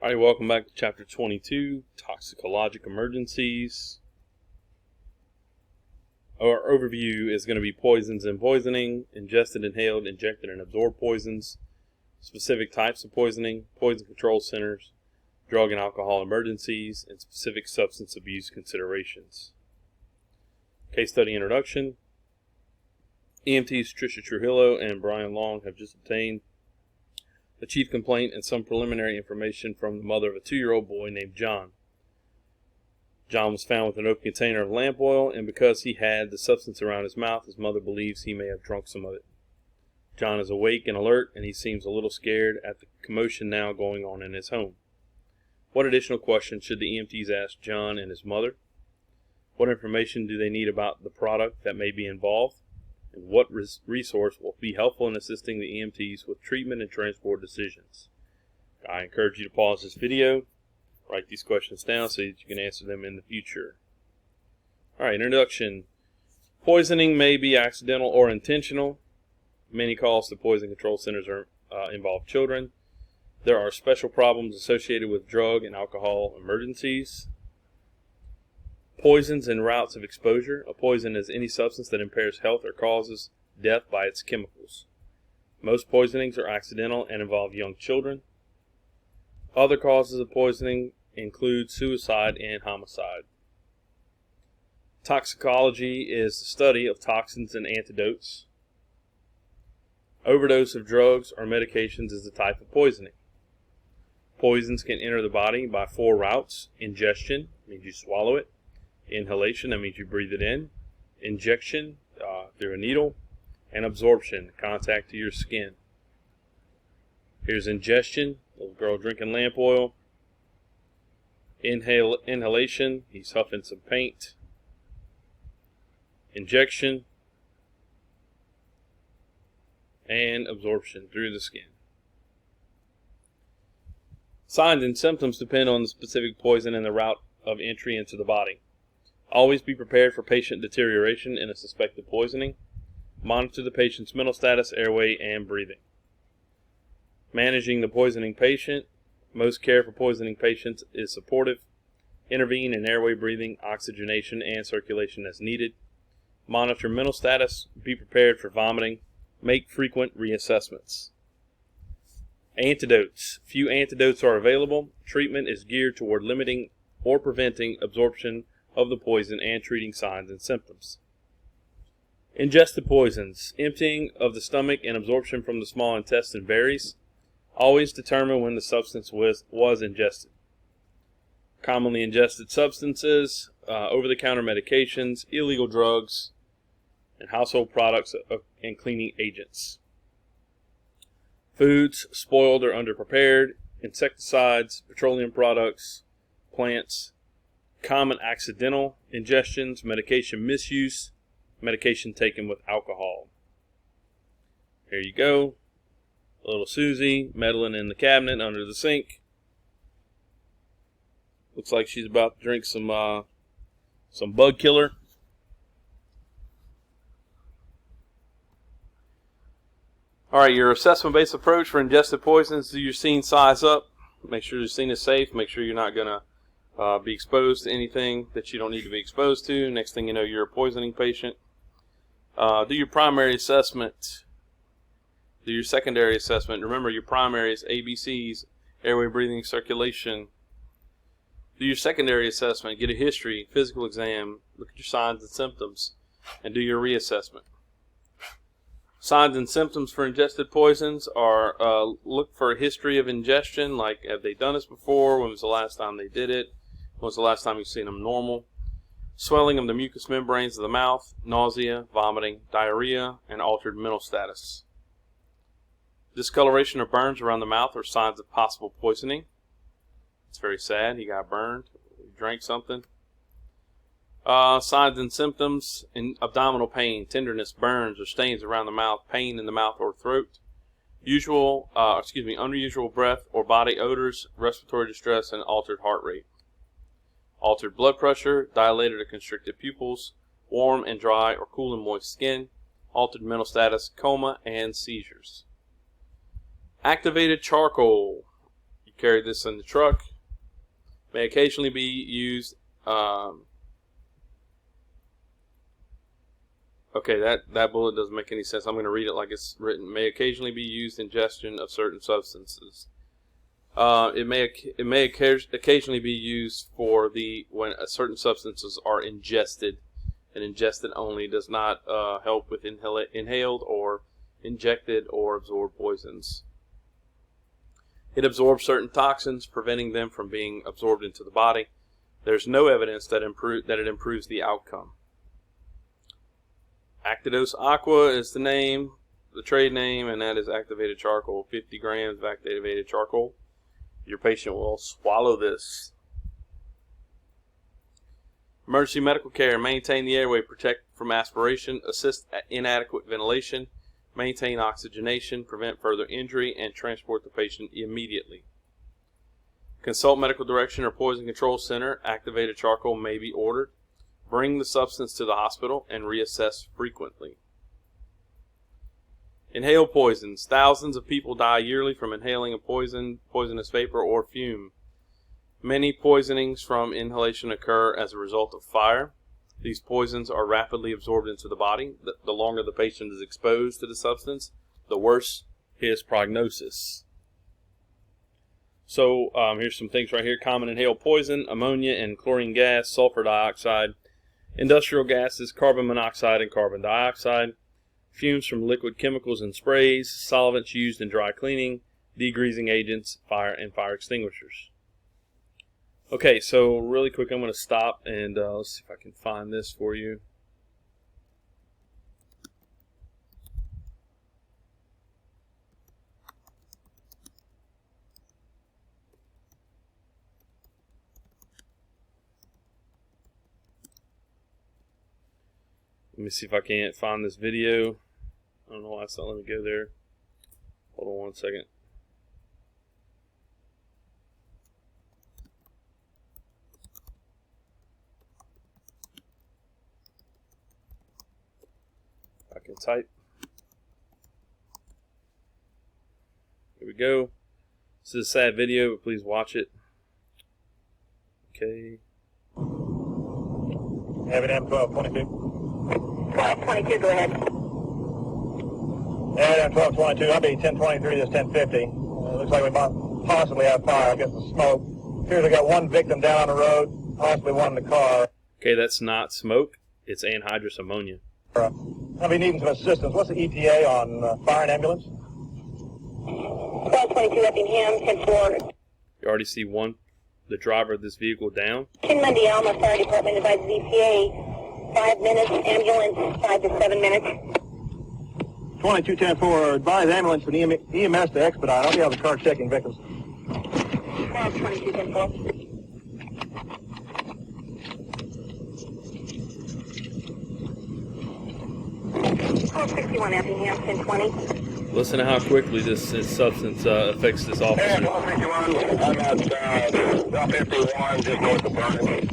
Alright, welcome back to Chapter 22, Toxicologic Emergencies. Our overview is going to be poisons and poisoning, ingested, inhaled, injected, and absorbed poisons, specific types of poisoning, poison control centers, drug and alcohol emergencies, and specific substance abuse considerations. Case study introduction. EMTs Tricia Trujillo and Brian Long have just obtained a chief complaint and some preliminary information from the mother of a 2-year-old boy named John. John was found with an open container of lamp oil, and because he had the substance around his mouth, his mother believes he may have drunk some of it. John is awake and alert, and he seems a little scared at the commotion now going on in his home. What additional questions should the EMTs ask John and his mother? What information do they need about the product that may be involved? And what resource will be helpful in assisting the EMTs with treatment and transport decisions? I encourage you to pause this video, write these questions down so that you can answer them in the future. Alright, introduction. Poisoning may be accidental or intentional. Many calls to poison control centers involve children. There are special problems associated with drug and alcohol emergencies. Poisons and routes of exposure. A poison is any substance that impairs health or causes death by its chemicals. Most poisonings are accidental and involve young children. Other causes of poisoning include suicide and homicide. Toxicology is the study of toxins and antidotes. Overdose of drugs or medications is the type of poisoning. Poisons can enter the body by 4 routes. Ingestion means you swallow it. Inhalation, that means you breathe it in. Injection, through a needle. And absorption, contact to your skin. Here's ingestion, little girl drinking lamp oil. Inhalation, he's huffing some paint. Injection. And absorption through the skin. Signs and symptoms depend on the specific poison and the route of entry into the body. Always be prepared for patient deterioration in a suspected poisoning. Monitor the patient's mental status, airway, and breathing. Managing the poisoning patient. Most care for poisoning patients is supportive. Intervene in airway, breathing, oxygenation, and circulation as needed. Monitor mental status. Be prepared for vomiting. Make frequent reassessments. Antidotes. Few antidotes are available. Treatment is geared toward limiting or preventing absorption of the poison and treating signs and symptoms. Ingested poisons. Emptying of the stomach and absorption from the small intestine varies. Always determine when the substance was ingested. Commonly ingested substances, over-the-counter medications, illegal drugs, and household products and cleaning agents. Foods spoiled or underprepared, insecticides, petroleum products, plants. Common accidental ingestions, medication misuse, medication taken with alcohol. Here you go. Little Susie meddling in the cabinet under the sink. Looks like she's about to drink some bug killer. Alright, your assessment-based approach for ingested poisons. Do your scene size up. Make sure your scene is safe. Make sure you're not going to be exposed to anything that you don't need to be exposed to. Next thing you know, you're a poisoning patient. Do your primary assessment. Do your secondary assessment. Remember, your primary is ABCs, airway, breathing, circulation. Do your secondary assessment. Get a history, physical exam. Look at your signs and symptoms, and do your reassessment. Signs and symptoms for ingested poisons are look for a history of ingestion, like have they done this before, when was the last time they did it, when was the last time you've seen them normal. Swelling of the mucous membranes of the mouth, nausea, vomiting, diarrhea, and altered mental status. Discoloration or burns around the mouth are signs of possible poisoning. It's very sad, he got burned, he drank something. Signs and symptoms: abdominal pain, tenderness, burns or stains around the mouth, pain in the mouth or throat, unusual breath or body odors, respiratory distress, and altered heart rate. Altered blood pressure, dilated or constricted pupils, warm and dry or cool and moist skin, altered mental status, coma, and seizures. Activated charcoal. carry this in the truck. May occasionally be used. Okay, that bullet doesn't make any sense. I'm going to read it like it's written. May occasionally be used in ingestion of certain substances. It may occasionally be used for when certain substances are ingested, and ingested only does not help with inhaled or injected or absorbed poisons. It absorbs certain toxins, preventing them from being absorbed into the body. There's no evidence that it improves the outcome. Actidose Aqua is the trade name, and that is activated charcoal. 50 grams of activated charcoal. Your patient will swallow this. Emergency medical care. Maintain the airway, protect from aspiration, assist at inadequate ventilation, maintain oxygenation, prevent further injury, and transport the patient immediately. Consult medical direction or poison control center. Activated charcoal may be ordered. Bring the substance to the hospital and reassess frequently. Inhaled poisons. Thousands of people die yearly from inhaling a poisonous vapor or fume. Many poisonings from inhalation occur as a result of fire. These poisons are rapidly absorbed into the body. The longer the patient is exposed to the substance, the worse his prognosis. So here's some things right here. Common inhaled poison: ammonia and chlorine gas, sulfur dioxide, industrial gases, carbon monoxide and carbon dioxide, fumes from liquid chemicals and sprays, solvents used in dry cleaning, degreasing agents, fire extinguishers. Okay, so really quick, I'm going to stop and let's see if I can find this for you. Let me see if I can't find this video. I don't know why it's not letting me go there. Hold on one second. I can type. Here we go. This is a sad video, but please watch it. Okay. Evidence 1222. 1222, go ahead. Evidence 1222, I'll be 1023, this 1050. Looks like we might possibly have fire. I guess the smoke. Appears we got one victim down on the road, possibly one in the car. Okay, that's not smoke. It's anhydrous ammonia. I'll be needing some assistance. What's the ETA on fire and ambulance? 1222, Effingham, 10-4. You already see the driver of this vehicle down. 10 Monday Alma Fire Department advises ETA 5 minutes, ambulance 5 to 7 minutes. 2210-4, advise ambulance and EMS to expedite. I'll be on the car checking victims. 2210-4. Call 61 Effingham, 1020. Listen to how quickly this substance affects this officer. I'm at 51, just north of Vernon.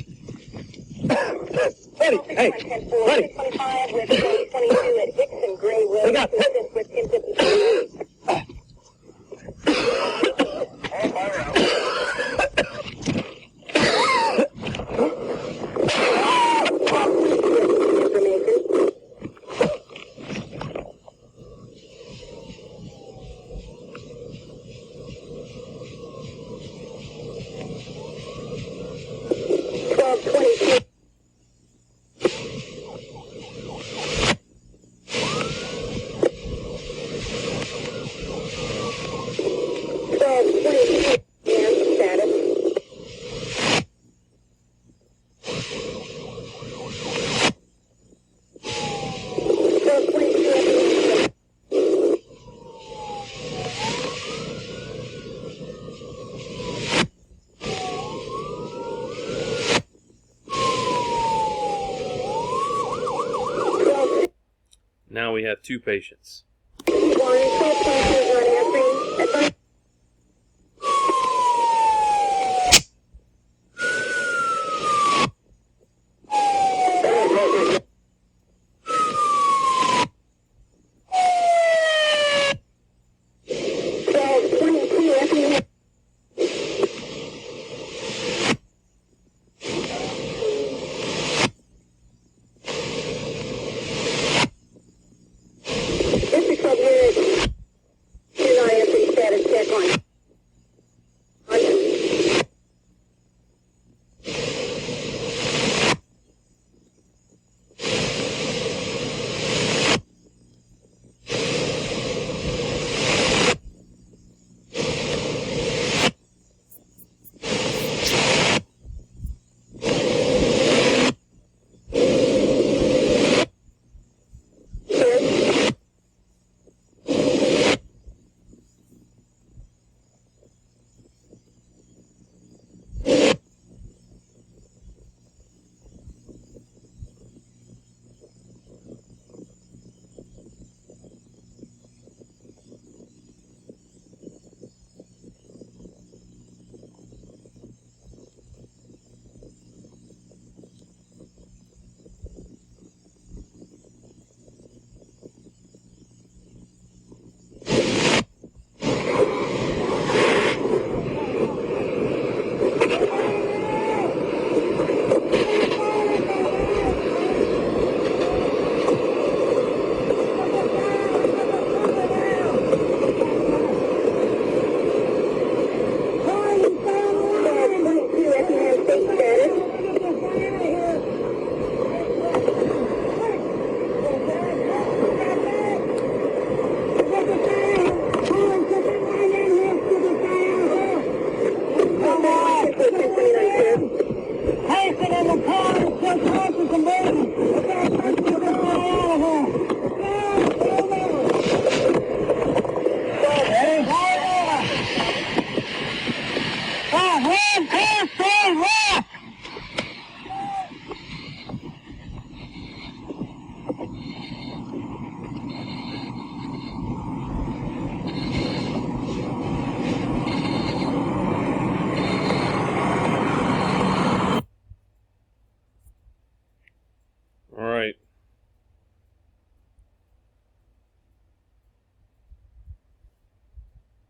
Ready, hey, ready. 625 with 2022 at Dixon Gray Road. We got it. With 1053. All fire out. Now we have two patients.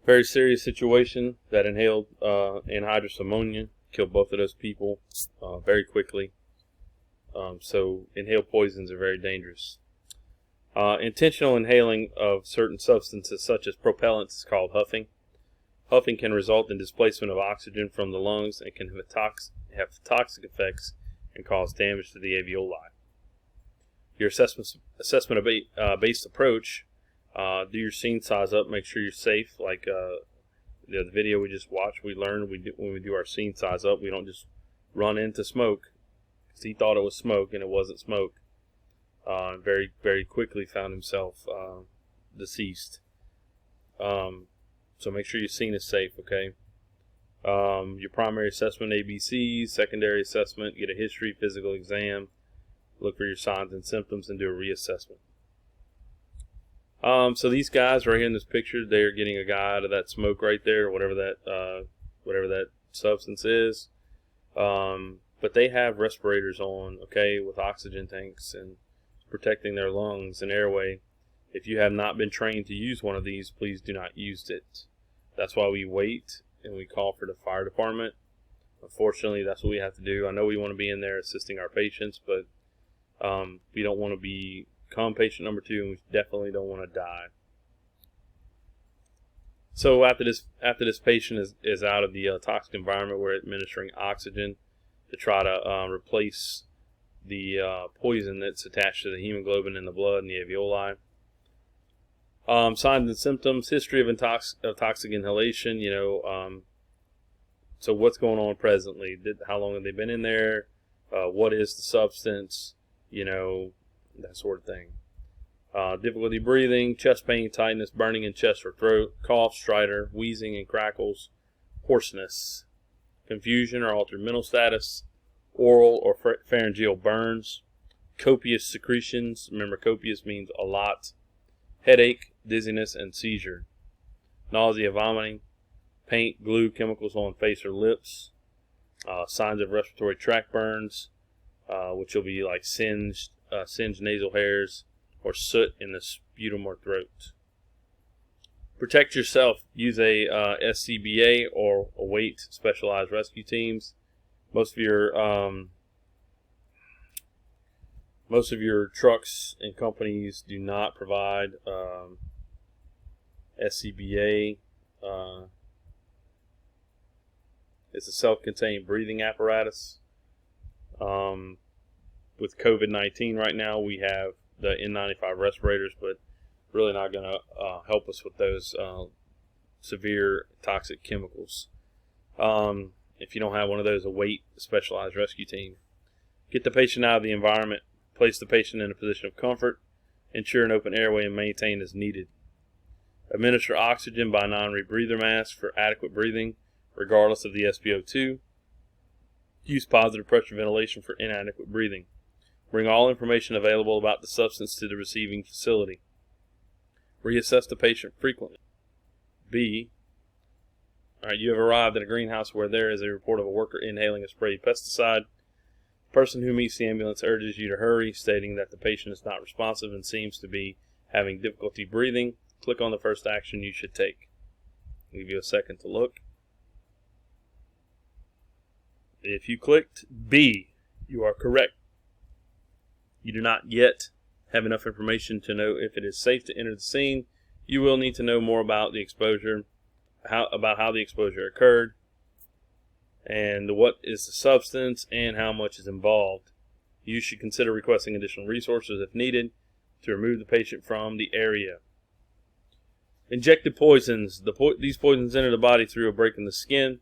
Very serious situation. That inhaled anhydrous ammonia killed both of those people very quickly. So inhaled poisons are very dangerous. Intentional inhaling of certain substances such as propellants is called huffing. Huffing can result in displacement of oxygen from the lungs and can have toxic effects and cause damage to the alveoli. Your assessment-based approach, do your scene size up, make sure you're safe. Like the video we just watched, we learned when we do our scene size up, we don't just run into smoke, because he thought it was smoke and it wasn't smoke. Very, very quickly found himself deceased. So make sure your scene is safe, okay? Your primary assessment, ABCs, secondary assessment, get a history, physical exam, look for your signs and symptoms, and do a reassessment. So these guys right here in this picture, they're getting a guy out of that smoke right there, whatever that substance is. But they have respirators on, okay, with oxygen tanks and protecting their lungs and airway. If you have not been trained to use one of these, please do not use it. That's why we wait and we call for the fire department. Unfortunately, that's what we have to do. I know we want to be in there assisting our patients, but we don't want to become patient number 2, and we definitely don't want to die. So after this patient is out of the toxic environment, we're administering oxygen to try to replace the poison that's attached to the hemoglobin in the blood and the alveoli. Signs and symptoms, history of toxic inhalation, so what's going on presently? How long have they been in there? What is the substance? That sort of thing. Difficulty breathing, chest pain, tightness, burning in chest or throat, cough, stridor, wheezing and crackles, hoarseness, confusion or altered mental status, oral or pharyngeal burns, copious secretions. Remember, copious means a lot. Headache, dizziness, and seizure. Nausea, vomiting, paint, glue, chemicals on face or lips. Signs of respiratory tract burns, which will be like singed nasal hairs or soot in the sputum or throat. Protect yourself. Use a SCBA or await specialized rescue teams. Most of your trucks and companies do not provide SCBA. It's a self-contained breathing apparatus. With COVID-19 right now, we have the N95 respirators, but really not going to help us with those severe toxic chemicals. If you don't have one of those, await a specialized rescue team. Get the patient out of the environment. Place the patient in a position of comfort. Ensure an open airway and maintain as needed. Administer oxygen by non-rebreather mask for adequate breathing, regardless of the SpO2. Use positive pressure ventilation for inadequate breathing. Bring all information available about the substance to the receiving facility. Reassess the patient frequently. B. Alright, you have arrived at a greenhouse where there is a report of a worker inhaling a sprayed pesticide. The person who meets the ambulance urges you to hurry, stating that the patient is not responsive and seems to be having difficulty breathing. Click on the first action you should take. I'll give you a second to look. If you clicked B, you are correct. You do not yet have enough information to know if it is safe to enter the scene. You will need to know more about the exposure, how the exposure occurred, and what is the substance and how much is involved. You should consider requesting additional resources if needed to remove the patient from the area. Injected poisons. These poisons enter the body through a break in the skin.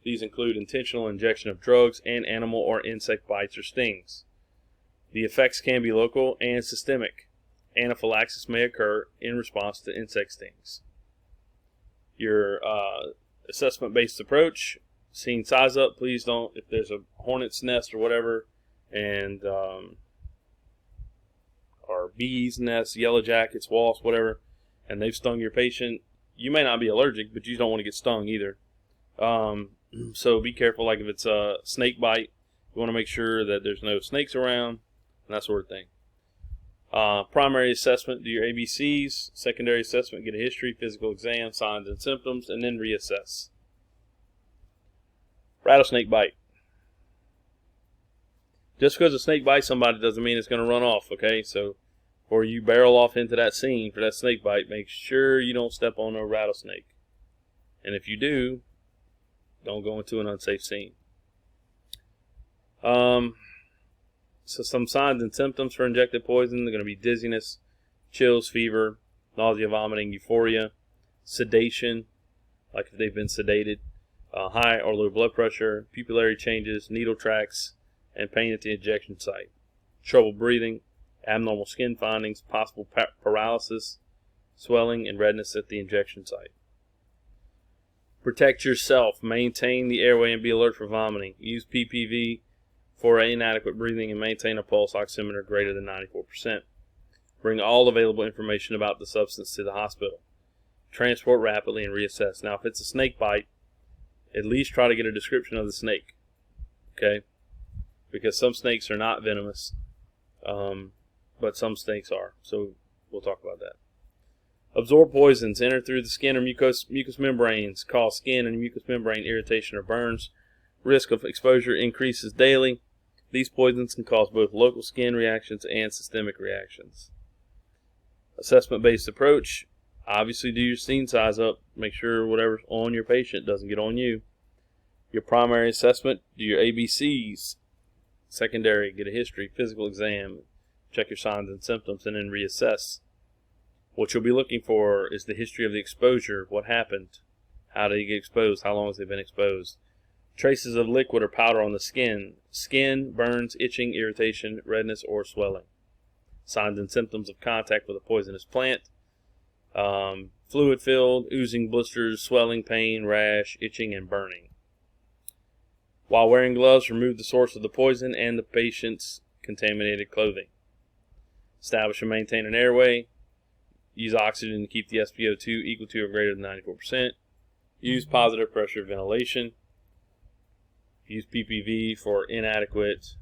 These include intentional injection of drugs and animal or insect bites or stings. The effects can be local and systemic. Anaphylaxis may occur in response to insect stings. Your assessment-based approach, scene size up. Please don't, if there's a hornet's nest or whatever, and or bees' nests, yellow jackets, wasps, whatever, and they've stung your patient, you may not be allergic, but you don't want to get stung either. So be careful. Like if it's a snake bite, you want to make sure that there's no snakes around and that sort of thing. Primary assessment, do your ABCs. Secondary assessment, get a history, physical exam, signs and symptoms, and then reassess. Rattlesnake bite. Just because a snake bites somebody doesn't mean it's going to run off, okay? So, before you barrel off into that scene for that snake bite, make sure you don't step on a rattlesnake. And if you do, don't go into an unsafe scene. So some signs and symptoms for injected poison, they're going to be dizziness, chills, fever, nausea, vomiting, euphoria, sedation, like if they've been sedated, high or low blood pressure, pupillary changes, needle tracks, and pain at the injection site, trouble breathing, abnormal skin findings, possible paralysis, swelling, and redness at the injection site. Protect yourself. Maintain the airway and be alert for vomiting. Use PPV for inadequate breathing and maintain a pulse oximeter greater than 94%. Bring all available information about the substance to the hospital. Transport rapidly and reassess. Now, if it's a snake bite, at least try to get a description of the snake. Okay? Because some snakes are not venomous, but some snakes are. So we'll talk about that. Absorb poisons. Enter through the skin or mucous membranes. Cause skin and mucous membrane irritation or burns. Risk of exposure increases daily. These poisons can cause both local skin reactions and systemic reactions. Assessment-based approach. Obviously do your scene size up. Make sure whatever's on your patient doesn't get on you. Your primary assessment, do your ABCs. Secondary, get a history, physical exam. Check your signs and symptoms and then reassess. What you'll be looking for is the history of the exposure. What happened? How did he get exposed? How long has they been exposed? Traces of liquid or powder on the skin. Skin, burns, itching, irritation, redness, or swelling. Signs and symptoms of contact with a poisonous plant. Fluid filled, oozing blisters, swelling, pain, rash, itching, and burning. While wearing gloves, remove the source of the poison and the patient's contaminated clothing. Establish and maintain an airway. Use oxygen to keep the SpO2 equal to or greater than 94%. Use positive pressure ventilation. Use PPV for inadequate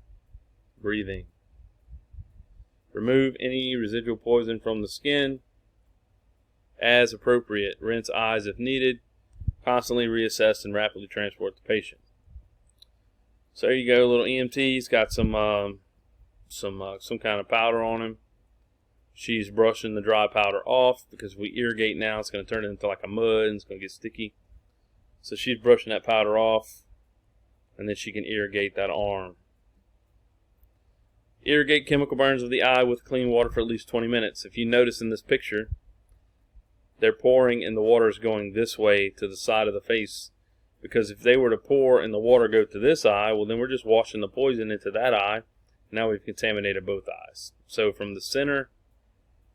breathing. Remove any residual poison from the skin as appropriate. Rinse eyes if needed. Constantly reassess and rapidly transport the patient. So there you go, little EMT's got some kind of powder on him. She's brushing the dry powder off because if we irrigate now, it's going to turn it into like a mud and it's going to get sticky. So she's brushing that powder off, and then she can irrigate that arm. Irrigate chemical burns of the eye with clean water for at least 20 minutes. If you notice in this picture, they're pouring and the water is going this way to the side of the face. Because if they were to pour and the water go to this eye, well then we're just washing the poison into that eye. Now we've contaminated both eyes. So from the center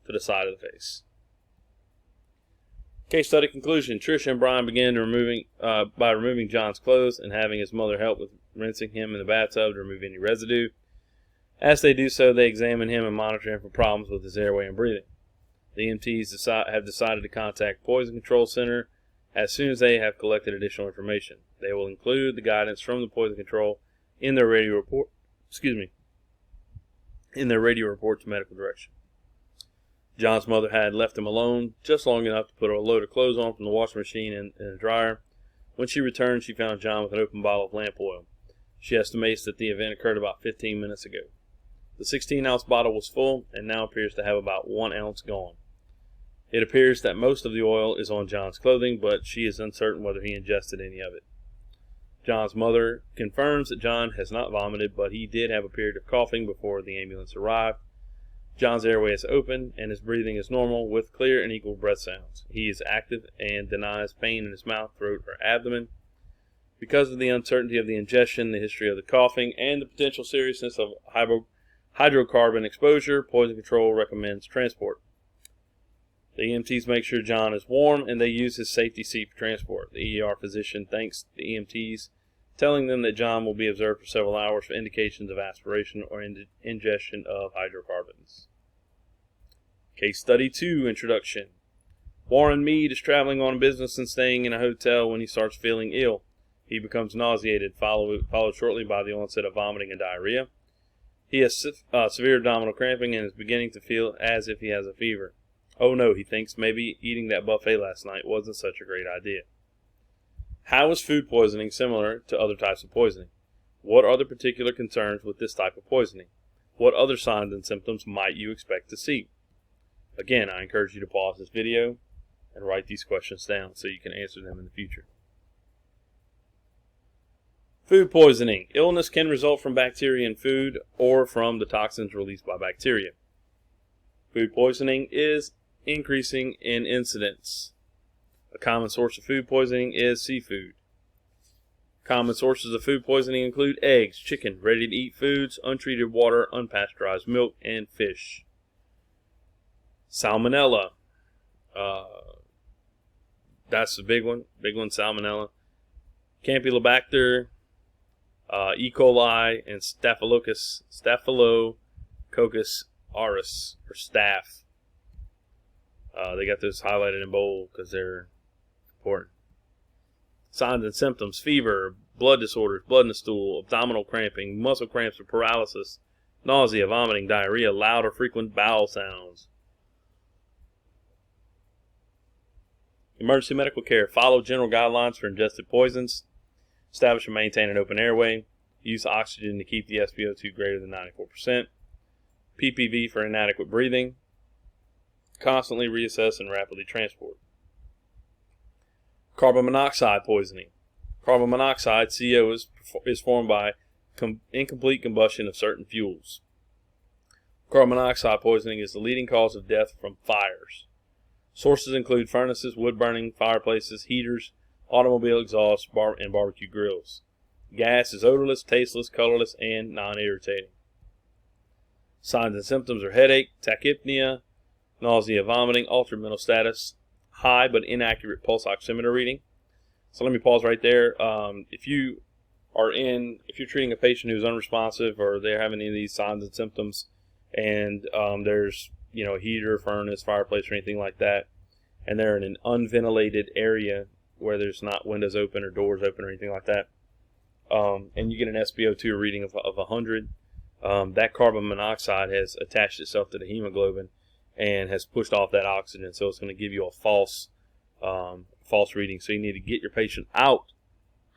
to the side of the face. Case study conclusion. Tricia and Brian began by removing John's clothes and having his mother help with rinsing him in the bathtub to remove any residue. As they do so, they examine him and monitor him for problems with his airway and breathing. The EMTs have decided to contact Poison Control Center as soon as they have collected additional information. They will include the guidance from the Poison Control in their radio report. In their radio report to medical direction. John's mother had left him alone just long enough to put a load of clothes on from the washing machine and a dryer. When she returned, she found John with an open bottle of lamp oil. She estimates that the event occurred about 15 minutes ago. The 16-ounce bottle was full and now appears to have about 1 ounce gone. It appears that most of the oil is on John's clothing, but she is uncertain whether he ingested any of it. John's mother confirms that John has not vomited, but he did have a period of coughing before the ambulance arrived. John's airway is open and his breathing is normal with clear and equal breath sounds. He is active and denies pain in his mouth, throat, or abdomen. Because of the uncertainty of the ingestion, the history of the coughing, and the potential seriousness of hydrocarbon exposure, Poison Control recommends transport. The EMTs make sure John is warm and they use his safety seat for transport. The ER physician thanks the EMTs, telling them that John will be observed for several hours for indications of aspiration or ingestion of hydrocarbons. Case Study 2 Introduction. Warren Mead is traveling on business and staying in a hotel when he starts feeling ill. He becomes nauseated, followed shortly by the onset of vomiting and diarrhea. He has severe abdominal cramping and is beginning to feel as if he has a fever. Oh no, he thinks maybe eating that buffet last night wasn't such a great idea. How is food poisoning similar to other types of poisoning? What are the particular concerns with this type of poisoning? What other signs and symptoms might you expect to see? Again, I encourage you to pause this video and write these questions down so you can answer them in the future. Food poisoning. Illness can result from bacteria in food or from the toxins released by bacteria. Food poisoning is increasing in incidence. A common source of food poisoning is seafood. Common sources of food poisoning include eggs, chicken, ready-to-eat foods, untreated water, unpasteurized milk, and fish. Salmonella. That's the big one. Big one, salmonella. Campylobacter, E. coli, and Staphylococcus aureus, or staph. They got those highlighted in bold because they're important. Signs and symptoms: fever, blood disorders, blood in the stool, abdominal cramping, muscle cramps or paralysis, nausea, vomiting, diarrhea, loud or frequent bowel sounds. Emergency medical care. Follow general guidelines for ingested poisons. Establish and maintain an open airway. Use oxygen to keep the SpO2 greater than 94%. PPV for inadequate breathing. Constantly reassess and rapidly transport. Carbon monoxide poisoning. Carbon monoxide, CO, is formed by incomplete combustion of certain fuels. Carbon monoxide poisoning is the leading cause of death from fires. Sources include furnaces, wood burning, fireplaces, heaters, automobile exhaust, and barbecue grills. Gas is odorless, tasteless, colorless, and non-irritating. Signs and symptoms are headache, tachypnea, nausea, vomiting, altered mental status, high but inaccurate pulse oximeter reading. So let me pause right there. If you're treating a patient who's unresponsive or they're having any of these signs and symptoms, and there's a heater, furnace, fireplace, or anything like that, and they're in an unventilated area where there's not windows open or doors open or anything like that, and you get an SpO2 reading of 100, that carbon monoxide has attached itself to the hemoglobin and has pushed off that oxygen, so it's going to give you a false reading. So you need to get your patient out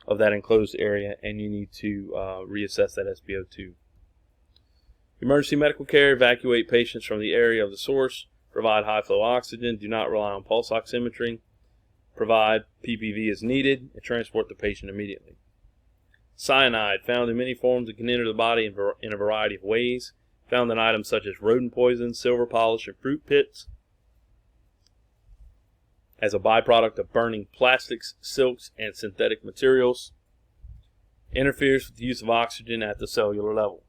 of that enclosed area, and you need to reassess that SpO2. Emergency medical care. Evacuate patients from the area of the source. Provide high flow oxygen. Do not rely on pulse oximetry. Provide PPV as needed, and transport the patient immediately. Cyanide, found in many forms and can enter the body in a variety of ways. Found in items such as rodent poison, silver polish, and fruit pits. As a byproduct of burning plastics, silks, and synthetic materials. Interferes with the use of oxygen at the cellular level.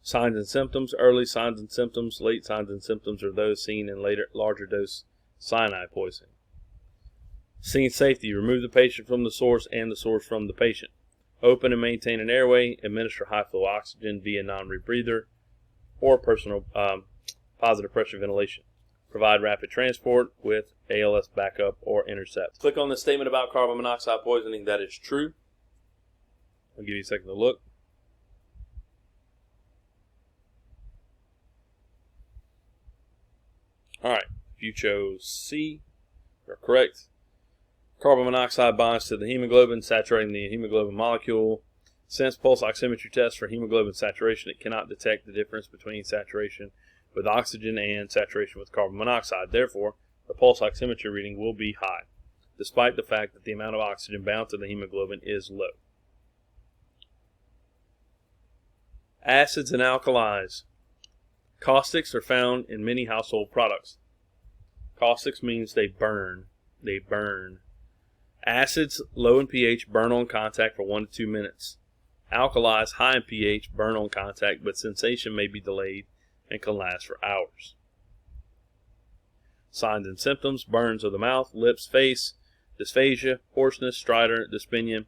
Signs and symptoms. Early signs and symptoms. Late signs and symptoms are those seen in later, larger dose cyanide poisoning. Scene safety. Remove the patient from the source and the source from the patient. Open and maintain an airway. Administer high flow oxygen via non-rebreather or personal positive pressure ventilation. Provide rapid transport with ALS backup or intercept. Click on the statement about carbon monoxide poisoning that is true. I'll give you a second to look. Alright, if you chose C, you're correct. Carbon monoxide binds to the hemoglobin, saturating the hemoglobin molecule. Since pulse oximetry tests for hemoglobin saturation, it cannot detect the difference between saturation with oxygen and saturation with carbon monoxide. Therefore, the pulse oximetry reading will be high, despite the fact that the amount of oxygen bound to the hemoglobin is low. Acids and alkalis. Caustics are found in many household products. Caustics means they burn. They burn. Acids, low in pH, burn on contact for 1 to 2 minutes. Alkalis, high in pH, burn on contact, but sensation may be delayed and can last for hours. Signs and symptoms: burns of the mouth, lips, face, dysphagia, hoarseness, stridor, dyspnea,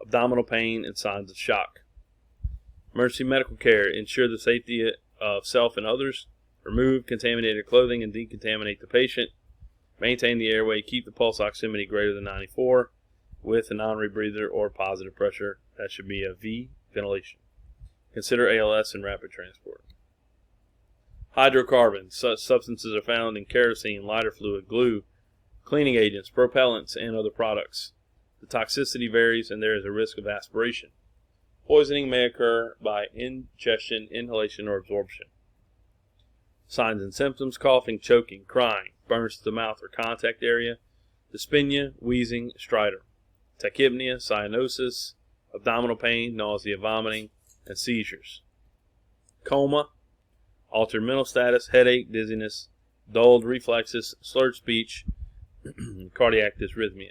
abdominal pain, and signs of shock. Emergency medical care. Ensure the safety of self and others. Remove contaminated clothing and decontaminate the patient. Maintain the airway. Keep the pulse oximetry greater than 94 with a non-rebreather or positive pressure. That should be a V, ventilation. Consider ALS in rapid transport. Hydrocarbons. Such substances are found in kerosene, lighter fluid, glue, cleaning agents, propellants, and other products. The toxicity varies and there is a risk of aspiration. Poisoning may occur by ingestion, inhalation, or absorption. Signs and symptoms: coughing, choking, crying, burns to the mouth or contact area, dyspnea, wheezing, stridor, tachypnea, cyanosis, abdominal pain, nausea, vomiting, and seizures. Coma, altered mental status, headache, dizziness, dulled reflexes, slurred speech, cardiac dysrhythmia.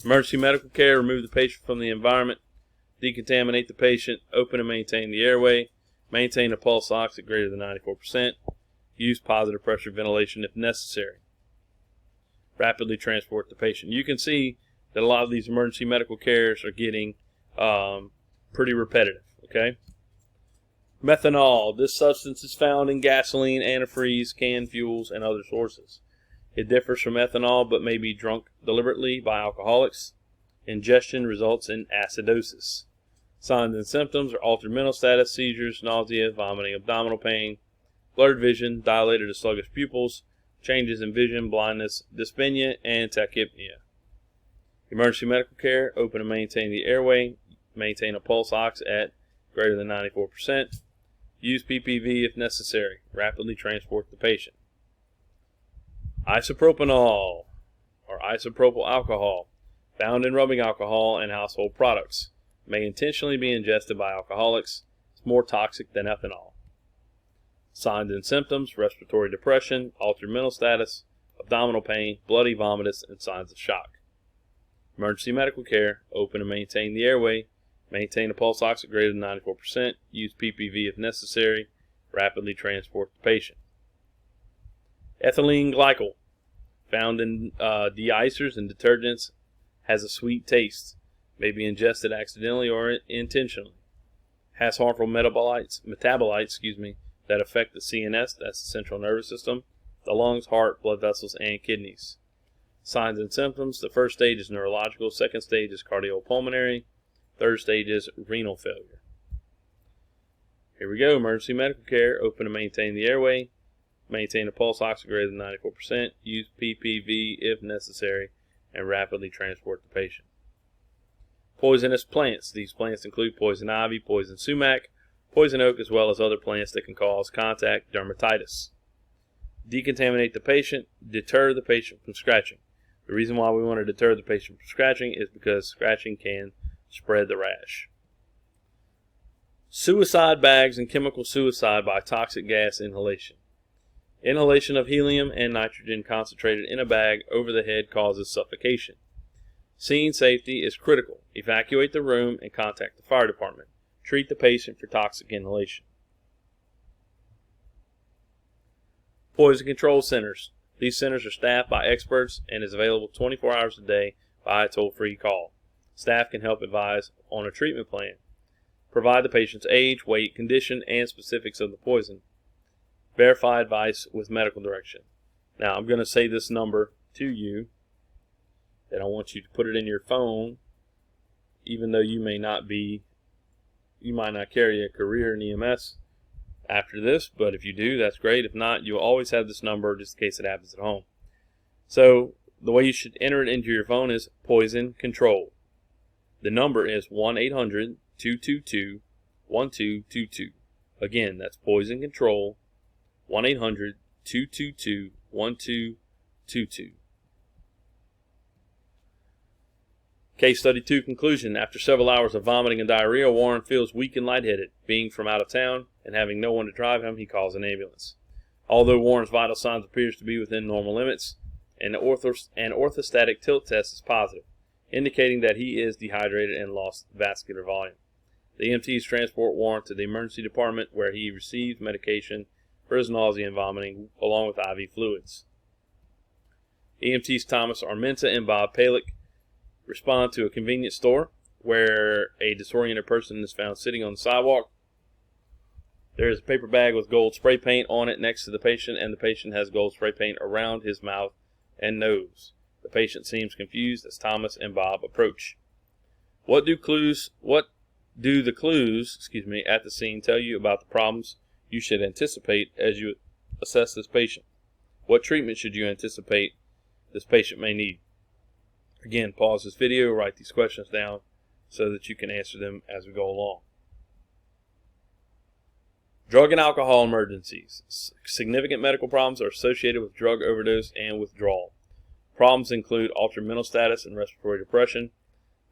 Emergency medical care: remove the patient from the environment, decontaminate the patient, open and maintain the airway, maintain a pulse ox at greater than 94%, use positive pressure ventilation if necessary. Rapidly transport the patient. You can see that a lot of these emergency medical cares are getting pretty repetitive, okay? Methanol. This substance is found in gasoline, antifreeze, canned fuels, and other sources. It differs from ethanol but may be drunk deliberately by alcoholics. Ingestion results in acidosis. Signs and symptoms are altered mental status, seizures, nausea, vomiting, abdominal pain, blurred vision, dilated or sluggish pupils, changes in vision, blindness, dyspnea, and tachypnea. Emergency medical care: open and maintain the airway, maintain a pulse ox at greater than 94%, use PPV if necessary, rapidly transport the patient. Isopropanol, or isopropyl alcohol, found in rubbing alcohol and household products, may intentionally be ingested by alcoholics. It's more toxic than ethanol. Signs and symptoms: respiratory depression, altered mental status, abdominal pain, bloody vomitus, and signs of shock. Emergency medical care: open and maintain the airway, maintain a pulse ox at greater than 94%, use PPV if necessary, rapidly transport the patient. Ethylene glycol, found in de-icers and detergents, has a sweet taste, may be ingested accidentally or intentionally, has harmful metabolites that affect the CNS, that's the central nervous system, the lungs, heart, blood vessels, and kidneys. Signs and symptoms: the first stage is neurological, second stage is cardiopulmonary, third stage is renal failure. Here we go. Emergency medical care: open and maintain the airway, maintain a pulse ox greater than 94%, use PPV if necessary, and rapidly transport the patient. Poisonous plants. These plants include poison ivy, poison sumac, poison oak, as well as other plants that can cause contact dermatitis. Decontaminate the patient, deter the patient from scratching. The reason why we want to deter the patient from scratching is because scratching can spread the rash. Suicide bags and chemical suicide by toxic gas inhalation. Inhalation of helium and nitrogen concentrated in a bag over the head causes suffocation. Scene safety is critical. Evacuate the room and contact the fire department. Treat the patient for toxic inhalation. Poison control centers. These centers are staffed by experts and is available 24 hours a day by a toll-free call. Staff can help advise on a treatment plan. Provide the patient's age, weight, condition, and specifics of the poison. Verify advice with medical direction. Now, I'm going to say this number to you, and I want you to put it in your phone, even though you might not carry a career in EMS after this, but if you do, that's great. If not, you'll always have this number just in case it happens at home. So the way you should enter it into your phone is poison control. The number is 1-800-222-1222. Again, that's poison control, 1-800-222-1222. Case Study 2 conclusion. After several hours of vomiting and diarrhea, Warren feels weak and lightheaded. Being from out of town and having no one to drive him, he calls an ambulance. Although Warren's vital signs appears to be within normal limits, an orthostatic tilt test is positive, indicating that he is dehydrated and lost vascular volume. The EMTs transport Warren to the emergency department where he receives medication for his nausea and vomiting along with IV fluids. EMTs Thomas Armenta and Bob Palick respond to a convenience store where a disoriented person is found sitting on the sidewalk. There is a paper bag with gold spray paint on it next to the patient, and the patient has gold spray paint around his mouth and nose. The patient seems confused as Thomas and Bob approach. What Do the clues, at the scene tell you about the problems you should anticipate as you assess this patient? What treatment should you anticipate this patient may need? Again, pause this video, write these questions down so that you can answer them as we go along. Drug and alcohol emergencies. Significant medical problems are associated with drug overdose and withdrawal. Problems include altered mental status and respiratory depression.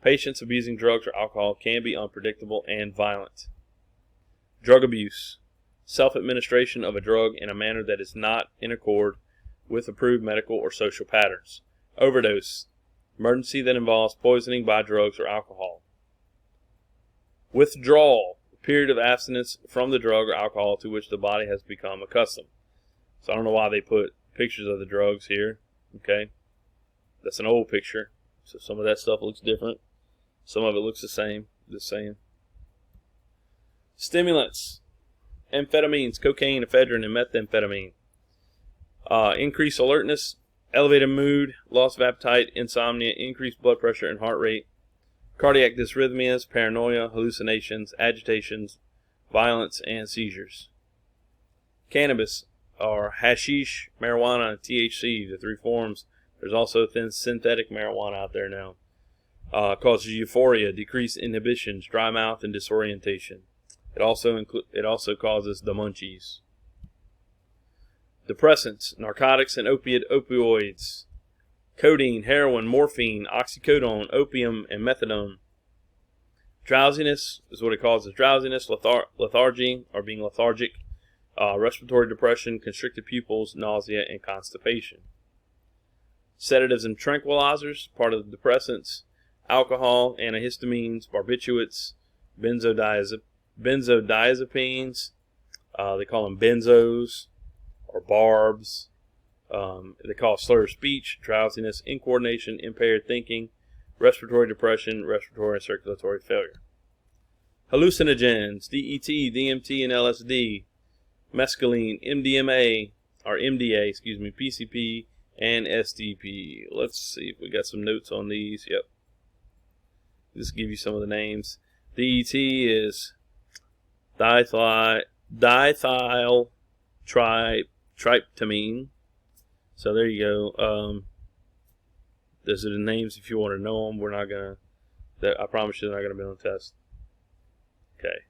Patients abusing drugs or alcohol can be unpredictable and violent. Drug abuse. Self-administration of a drug in a manner that is not in accord with approved medical or social patterns. Overdose. Emergency that involves poisoning by drugs or alcohol. Withdrawal. Period of abstinence from the drug or alcohol to which the body has become accustomed. So I don't know why they put pictures of the drugs here. Okay. That's an old picture. So some of that stuff looks different. Some of it looks the same. Stimulants. Amphetamines, cocaine, ephedrine, and methamphetamine. Increased alertness, elevated mood, loss of appetite, insomnia, increased blood pressure and heart rate, cardiac dysrhythmias, paranoia, hallucinations, agitations, violence, and seizures. Cannabis, or hashish, marijuana, and THC, the three forms. There's also synthetic marijuana out there now. Causes euphoria, decreased inhibitions, dry mouth, and disorientation. It also causes the munchies. Depressants, narcotics, and opioids. Codeine, heroin, morphine, oxycodone, opium, and methadone. Drowsiness is what it causes. Drowsiness, lethargy, or being lethargic, respiratory depression, constricted pupils, nausea, and constipation. Sedatives and tranquilizers, part of the depressants. Alcohol, antihistamines, barbiturates, benzodiazepines. They call them benzos or barbs. They call slur of speech, drowsiness, incoordination, impaired thinking, respiratory depression, respiratory and circulatory failure. Hallucinogens, DET, DMT, and LSD, mescaline, MDMA, PCP, and STP. Let's see if we got some notes on these. Yep. Just give you some of the names. DET is dithyltryptamine. So there you go. Those are the names if you want to know them. We're not going to, I promise you they're not going to be on the test. Okay.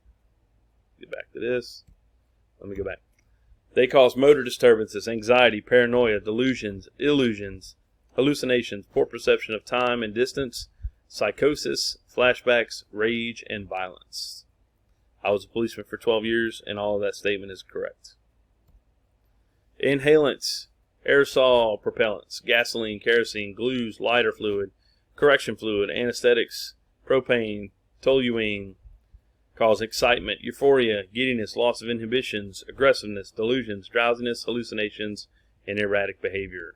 Get back to this. Let me go back. They cause motor disturbances, anxiety, paranoia, delusions, illusions, hallucinations, poor perception of time and distance, psychosis, flashbacks, rage, and violence. I was a policeman for 12 years, and all of that statement is correct. Inhalants, aerosol propellants, gasoline, kerosene, glues, lighter fluid, correction fluid, anesthetics, propane, toluene, cause excitement, euphoria, giddiness, loss of inhibitions, aggressiveness, delusions, drowsiness, hallucinations, and erratic behavior.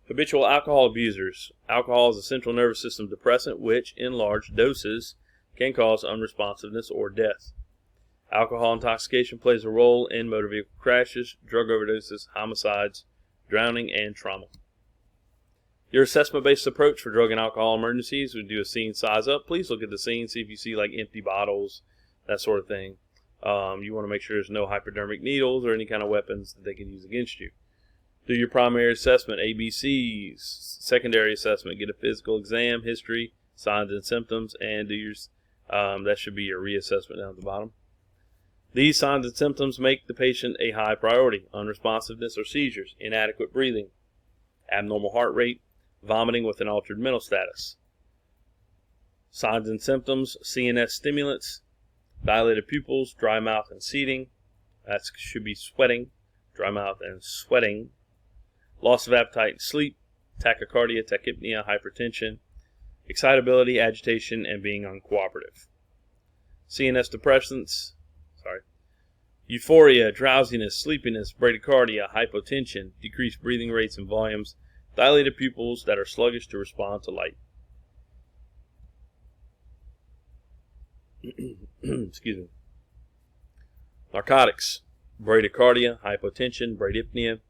Habitual alcohol abusers. Alcohol is a central nervous system depressant which, in large doses, can cause unresponsiveness or death. Alcohol intoxication plays a role in motor vehicle crashes, drug overdoses, homicides, drowning, and trauma. Your assessment-based approach for drug and alcohol emergencies would do a scene size up. Please look at the scene, see if you see like empty bottles, that sort of thing. You want to make sure there's no hypodermic needles or any kind of weapons that they can use against you. Do your primary assessment, ABCs, secondary assessment, get a physical exam, history, signs and symptoms, and do your, that should be your reassessment down at the bottom. These signs and symptoms make the patient a high priority: unresponsiveness or seizures, inadequate breathing, abnormal heart rate, vomiting with an altered mental status. Signs and symptoms: CNS stimulants, dilated pupils, dry mouth and seeding. That should be sweating, dry mouth and sweating. Loss of appetite and sleep, tachycardia, tachypnea, hypertension, excitability, agitation, and being uncooperative. CNS depressants, euphoria, drowsiness, sleepiness, bradycardia, hypotension, decreased breathing rates and volumes, dilated pupils that are sluggish to respond to light. Excuse me. Narcotics, bradycardia, hypotension, bradypnea,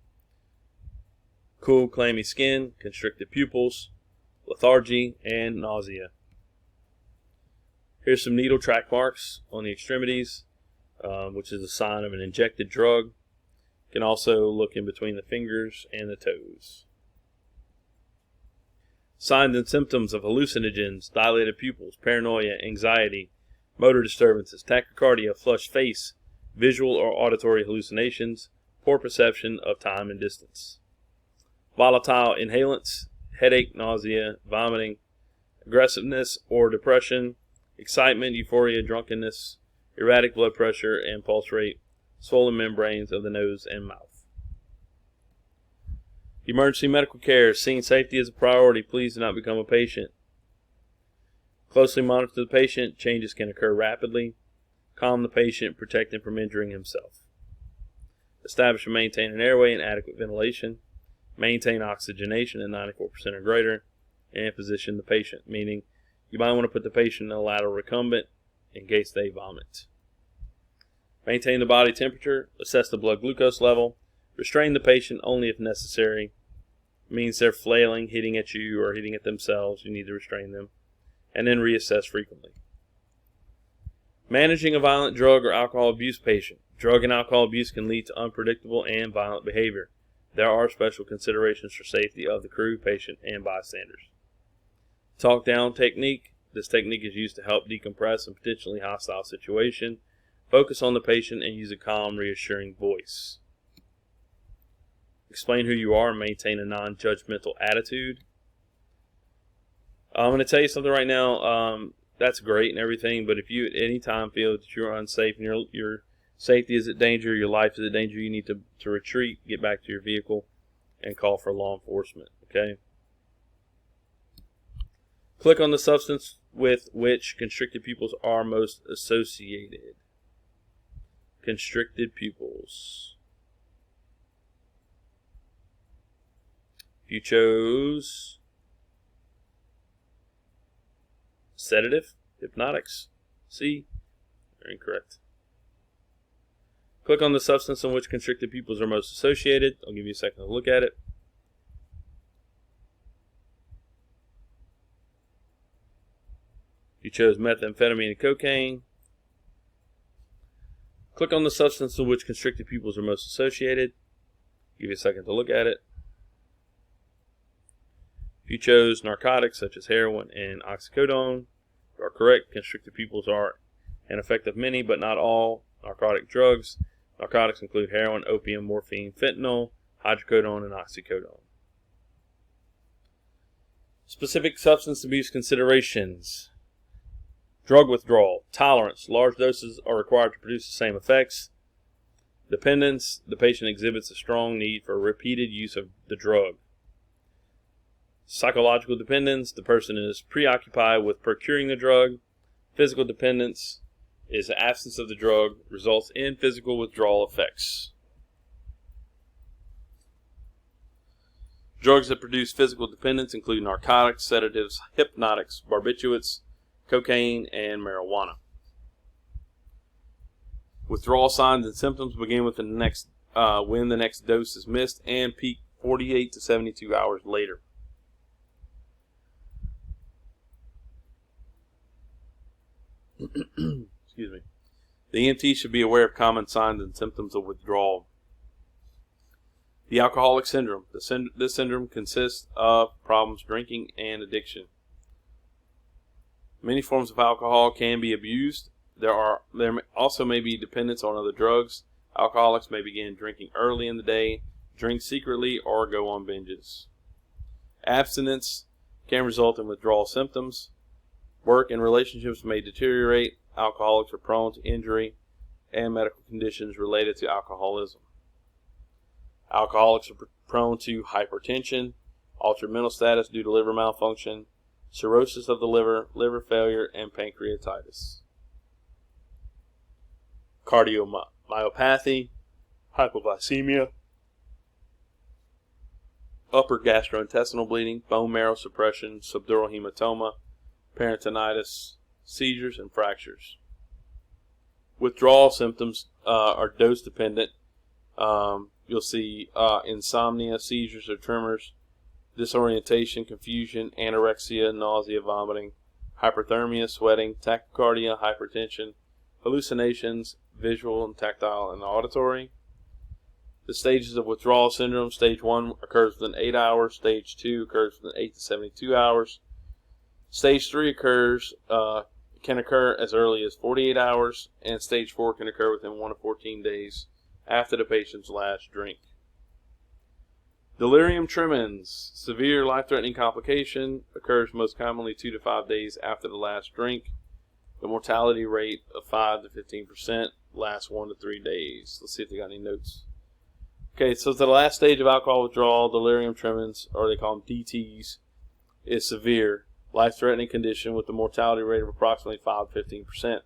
cool, clammy skin, constricted pupils, lethargy, and nausea. Here's some needle track marks on the extremities, which is a sign of an injected drug. You can also look in between the fingers and the toes. Signs and symptoms of hallucinogens: dilated pupils, paranoia, anxiety, motor disturbances, tachycardia, flushed face, visual or auditory hallucinations, poor perception of time and distance. Volatile inhalants: headache, nausea, vomiting, aggressiveness or depression, excitement, euphoria, drunkenness, erratic blood pressure and pulse rate, swollen membranes of the nose and mouth. Emergency medical care: scene safety is a priority. Please do not become a patient. Closely monitor the patient. Changes can occur rapidly. Calm the patient, protect him from injuring himself. Establish and maintain an airway and adequate ventilation. Maintain oxygenation at 94% or greater. And position the patient, meaning you might want to put the patient in a lateral recumbent in case they vomit. Maintain the body temperature. Assess the blood glucose level. Restrain the patient only if necessary. It means they're flailing, hitting at you, or hitting at themselves. You need to restrain them. And then reassess frequently. Managing a violent drug or alcohol abuse patient. Drug and alcohol abuse can lead to unpredictable and violent behavior. There are special considerations for safety of the crew, patient, and bystanders. Talk down technique. This technique is used to help decompress a potentially hostile situation. Focus on the patient and use a calm, reassuring voice. Explain who you are and maintain a non-judgmental attitude. I'm going to tell you something right now. That's great and everything, but if you at any time feel that you're unsafe and your safety is at danger, your life is at danger, you need to retreat, get back to your vehicle, and call for law enforcement. Okay? Click on the substance with which constricted pupils are most associated. Constricted pupils. If you chose sedative, hypnotics, C, you're incorrect. Click on the substance in which constricted pupils are most associated. I'll give you a second to look at it. You chose methamphetamine and cocaine. Click on the substance in which constricted pupils are most associated. Give you a second to look at it. If you chose narcotics such as heroin and oxycodone, you are correct. Constricted pupils are an effect of many, but not all, narcotic drugs. Narcotics include heroin, opium, morphine, fentanyl, hydrocodone, and oxycodone. Specific substance abuse considerations. Drug withdrawal. Tolerance. Large doses are required to produce the same effects. Dependence. The patient exhibits a strong need for repeated use of the drug. Psychological dependence. The person is preoccupied with procuring the drug. Physical dependence is the absence of the drug, results in physical withdrawal effects. Drugs that produce physical dependence include narcotics, sedatives, hypnotics, barbiturates, cocaine, and marijuana. Withdrawal signs and symptoms begin with when the next dose is missed and peak 48 to 72 hours later. Excuse me. The EMT should be aware of common signs and symptoms of withdrawal. The alcoholic syndrome. This syndrome consists of problems drinking and addiction. Many forms of alcohol can be abused. There also may be dependence on other drugs. Alcoholics may begin drinking early in the day, drink secretly, or go on binges. Abstinence can result in withdrawal symptoms. Work and relationships may deteriorate. Alcoholics are prone to injury and medical conditions related to alcoholism. Alcoholics are prone to hypertension, altered mental status due to liver malfunction, cirrhosis of the liver, liver failure, and pancreatitis. Cardiomyopathy, hypoglycemia, upper gastrointestinal bleeding, bone marrow suppression, subdural hematoma, peritonitis, seizures, and fractures. Withdrawal symptoms are dose dependent. You'll see insomnia, seizures or tremors, disorientation, confusion, anorexia, nausea, vomiting, hyperthermia, sweating, tachycardia, hypertension, hallucinations, visual and tactile and auditory. The stages of withdrawal syndrome: stage 1 occurs within 8 hours, stage 2 occurs within 8 to 72 hours, stage 3 can occur as early as 48 hours, and stage 4 can occur within 1 to 14 days after the patient's last drink. Delirium tremens, severe life-threatening complication, occurs most commonly 2 to 5 days after the last drink. The mortality rate of 5 to 15%, lasts 1 to 3 days. Let's see if they got any notes. Okay, so the last stage of alcohol withdrawal, delirium tremens, or they call them DTs, is severe, life-threatening condition with a mortality rate of approximately 5 to 15%.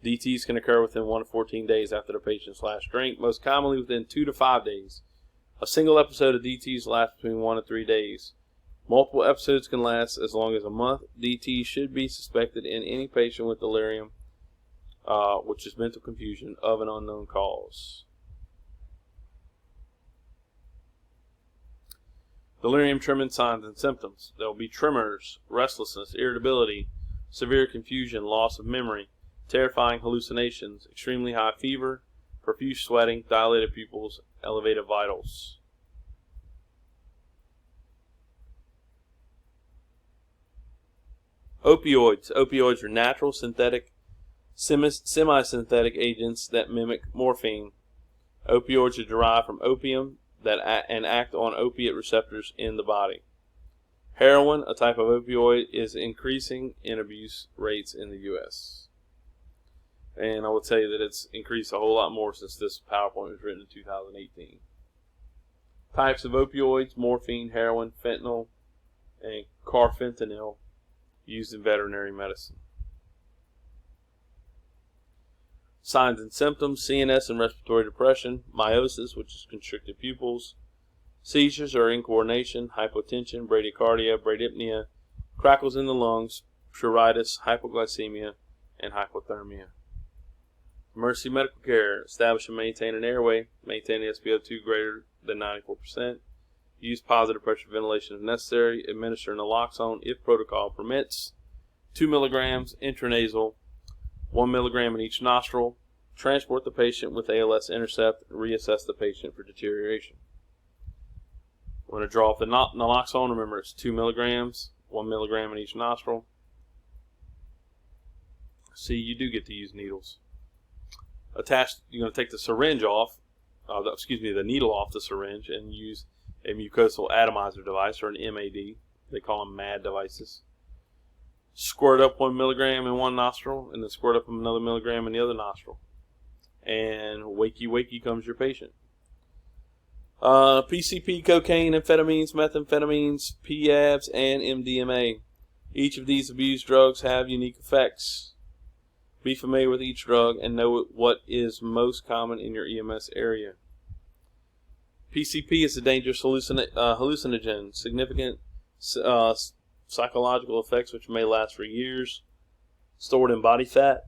DTs can occur within 1 to 14 days after the patient's last drink, most commonly within 2 to 5 days. A single episode of DTs lasts between 1 to 3 days. Multiple episodes can last as long as a month. DT should be suspected in any patient with delirium, which is mental confusion, of an unknown cause. Delirium tremens signs and symptoms. There will be tremors, restlessness, irritability, severe confusion, loss of memory, terrifying hallucinations, extremely high fever, profuse sweating, dilated pupils, elevated vitals. Opioids. Opioids are natural, synthetic, semi-synthetic agents that mimic morphine. Opioids are derived from opium and act on opiate receptors in the body. Heroin, a type of opioid, is increasing in abuse rates in the U.S. And I would say that it's increased a whole lot more since this PowerPoint was written in 2018. Types of opioids: morphine, heroin, fentanyl, and carfentanil, used in veterinary medicine. Signs and symptoms: CNS and respiratory depression, meiosis, which is constricted pupils, seizures or incoordination, hypotension, bradycardia, bradypnea, crackles in the lungs, pruritus, hypoglycemia, and hypothermia. Emergency medical care: establish and maintain an airway, maintain an SpO2 greater than 94%, use positive pressure ventilation if necessary, administer naloxone if protocol permits, 2 milligrams intranasal, 1 milligram in each nostril, transport the patient with ALS intercept, and reassess the patient for deterioration. When to draw off the naloxone, remember it's 2 milligrams, 1 milligram in each nostril. See, you do get to use needles. You're going to take the syringe off, the needle off the syringe, and use a mucosal atomizer device, or an MAD. They call them MAD devices. Squirt up 1 milligram in one nostril, and then squirt up another milligram in the other nostril. And wakey comes your patient. PCP, cocaine, amphetamines, methamphetamines, PABs, and MDMA. Each of these abused drugs have unique effects. Be familiar with each drug and know what is most common in your EMS area. PCP is a dangerous hallucinogen, significant psychological effects which may last for years, stored in body fat.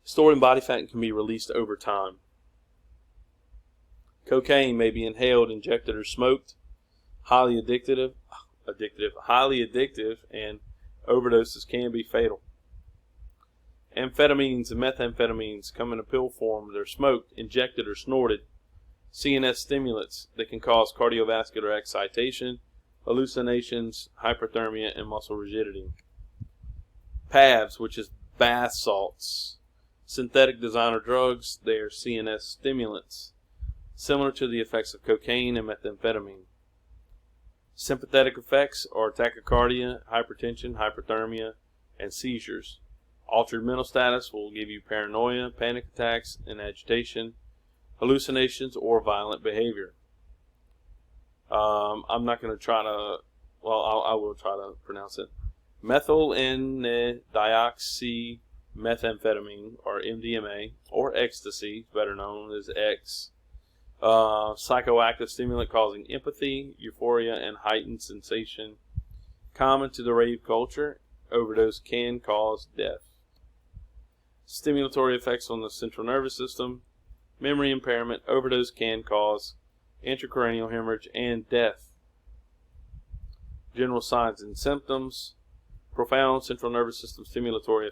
Stored in body fat and can be released over time. Cocaine may be inhaled, injected, or smoked. Highly addictive, and overdoses can be fatal. Amphetamines and methamphetamines come in a pill form. They're smoked, injected, or snorted. CNS stimulants that can cause cardiovascular excitation, hallucinations, hyperthermia, and muscle rigidity. PABs, which is bath salts. Synthetic designer drugs. They are CNS stimulants, similar to the effects of cocaine and methamphetamine. Sympathetic effects are tachycardia, hypertension, hyperthermia, and seizures. Altered mental status will give you paranoia, panic attacks, and agitation, hallucinations, or violent behavior. I'm not going to try to, I will try to pronounce it. Methyl N-dioxymethamphetamine, or MDMA, or ecstasy, better known as X. Psychoactive stimulant causing empathy, euphoria, and heightened sensation. Common to the rave culture, overdose can cause death. Stimulatory effects on the central nervous system, memory impairment. Overdose can cause intracranial hemorrhage and death. general signs and symptoms, profound central nervous system stimulatory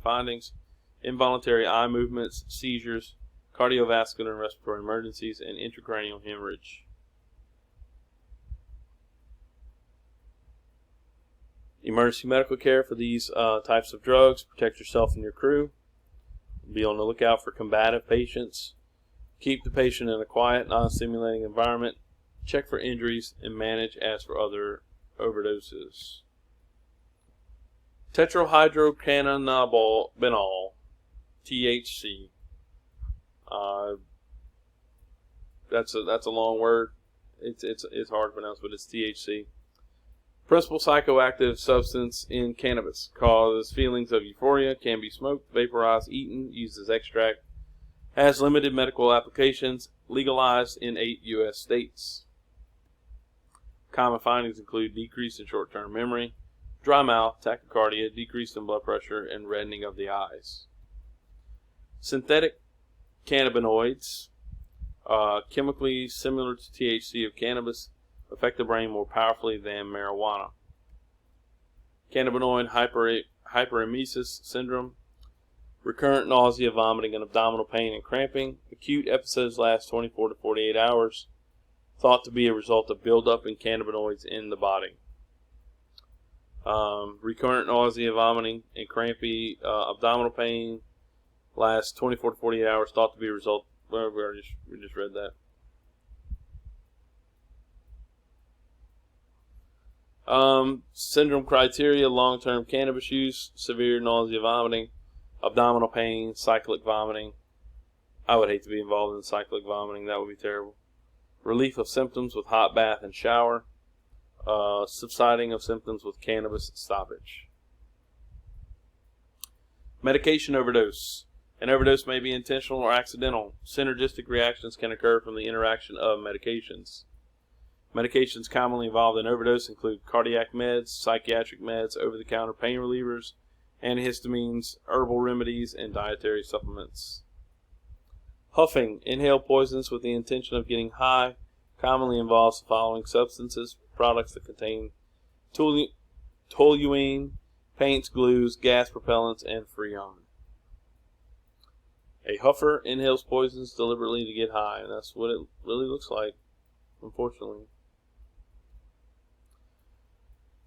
findings, involuntary eye movements, seizures, cardiovascular and respiratory emergencies, and intracranial hemorrhage. Emergency medical care for these types of drugs. Protect yourself and your crew. Be on the lookout for combative patients. Keep the patient in a quiet, non-stimulating environment. Check for injuries and manage as for other overdoses. Tetrahydrocannabinol, THC. That's a long word. It's hard to pronounce, but it's THC. Principal psychoactive substance in cannabis. Causes feelings of euphoria. Can be smoked, vaporized, eaten, used as extract. Has limited medical applications. Legalized in 8 U.S. states. Common findings include decrease in short-term memory, dry mouth, tachycardia, decrease in blood pressure, and reddening of the eyes. Synthetic cannabinoids, chemically similar to THC of cannabis, affect the brain more powerfully than marijuana. Cannabinoid hyperemesis syndrome, recurrent nausea, vomiting, and abdominal pain and cramping. Acute episodes last 24 to 48 hours. Thought to be a result of buildup in cannabinoids in the body. Recurrent nausea, vomiting, and crampy abdominal pain lasts 24 to 48 hours. Thought to be a result. Well, we just read that. Syndrome criteria: long-term cannabis use, severe nausea, vomiting, abdominal pain, cyclic vomiting. I would hate to be involved in cyclic vomiting. That would be terrible. Relief of symptoms with hot bath and shower. Subsiding of symptoms with cannabis stoppage. Medication overdose. An overdose may be intentional or accidental. Synergistic reactions can occur from the interaction of medications. Medications commonly involved in overdose include cardiac meds, psychiatric meds, over-the-counter pain relievers, antihistamines, herbal remedies, and dietary supplements. Huffing. Inhale poisons with the intention of getting high commonly involves the following substances: products that contain toluene, paints, glues, gas propellants, and freon. A huffer inhales poisons deliberately to get high, and that's what it really looks like, unfortunately.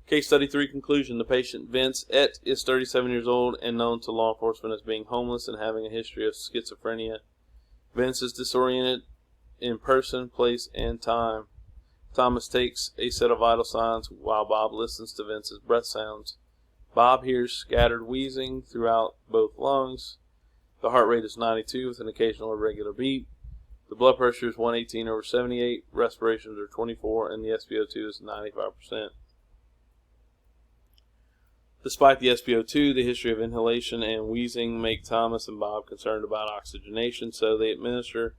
Case Study 3 conclusion. The patient Vince Et is 37 years old and known to law enforcement as being homeless and having a history of schizophrenia. Vince is disoriented in person, place, and time. Thomas takes a set of vital signs while Bob listens to Vince's breath sounds. Bob hears scattered wheezing throughout both lungs. The heart rate is 92 with an occasional irregular beat. The blood pressure is 118/78. Respirations are 24, and the SpO2 is 95%. Despite the SpO2, the history of inhalation and wheezing make Thomas and Bob concerned about oxygenation, so they administer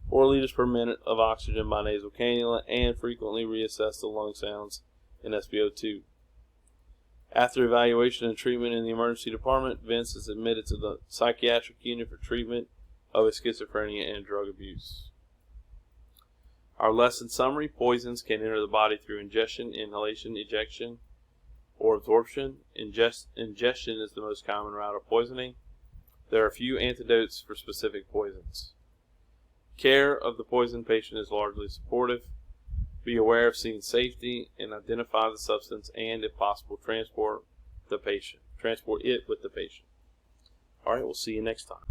4 liters per minute of oxygen by nasal cannula and frequently reassess the lung sounds and SpO2. After evaluation and treatment in the emergency department, Vince is admitted to the psychiatric unit for treatment of his schizophrenia and drug abuse. Our lesson summary: poisons can enter the body through ingestion, inhalation, ejection, or absorption. Ingestion is the most common route of poisoning. There are few antidotes for specific poisons. Care of the poisoned patient is largely supportive. Be aware of scene safety and identify the substance and, if possible, transport it with the patient. All right, we'll see you next time.